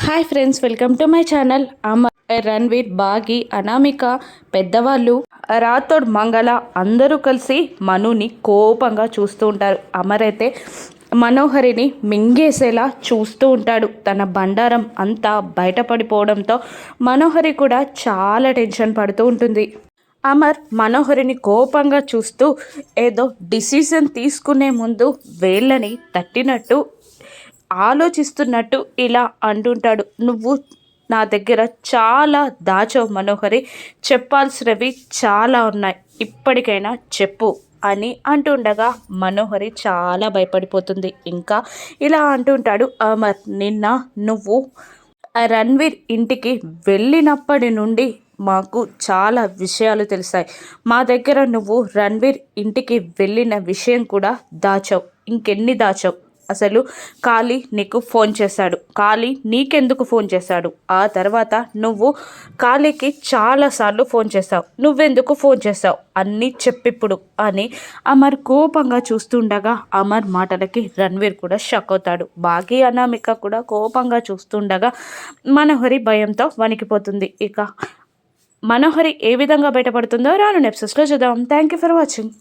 Hi friends, welcome to my channel. Amar, Ranveer, Baagi, Anamika, పెద్దవాళ్ళు, రాథోడ్, మంగళ అందరూ కలిసి మనుని కోపంగా చూస్తూ ఉంటారు. అమర్ అయితే మనోహరిని మింగేసేలా చూస్తూ ఉంటాడు. తన బండారం అంతా బయటపడిపోవడంతో మనోహరి కూడా చాలా టెన్షన్ పడుతూ ఉంటుంది. అమర్ మనోహరిని కోపంగా చూస్తూ ఏదో డిసిజన్ తీసుకునే ముందు వేళ్ళని తట్టినట్టు ఆలోచిస్తున్నట్టు ఇలా అంటుంటాడు. నువ్వు నా దగ్గర చాలా దాచావు మనోహరి, చెప్పాల్సినవి చాలా ఉన్నాయి, ఇప్పటికైనా చెప్పు అని అంటుండగా మనోహరి చాలా భయపడిపోతుంది. ఇంకా ఇలా అంటుంటాడు అమర్, నిన్న నువ్వు రణ్వీర్ ఇంటికి వెళ్ళినప్పటి నుండి మాకు చాలా విషయాలు తెలిసాయి. మా దగ్గర నువ్వు రణ్వీర్ ఇంటికి వెళ్ళిన విషయం కూడా దాచావు. ఇంకెన్ని దాచావు? అసలు కాళీ నీకు ఫోన్ చేశాడు, కాళీ నీకెందుకు ఫోన్ చేశాడు? ఆ తర్వాత నువ్వు కాళీకి చాలాసార్లు ఫోన్ చేశావు, నువ్వెందుకు ఫోన్ చేశావు? అన్నీ చెప్పిప్పుడు అని అమర్ కోపంగా చూస్తుండగా అమర్ మాటలకి రణ్వీర్ కూడా షాక్ అవుతాడు. బాగి, అనామిక కూడా కోపంగా చూస్తుండగా మనోహరి భయంతో వణికిపోతుంది. ఇక మనోహరి ఏ విధంగా బయటపడుతుందో రాను ఎపిసోడ్స్లో చూద్దాం. Thank you for watching.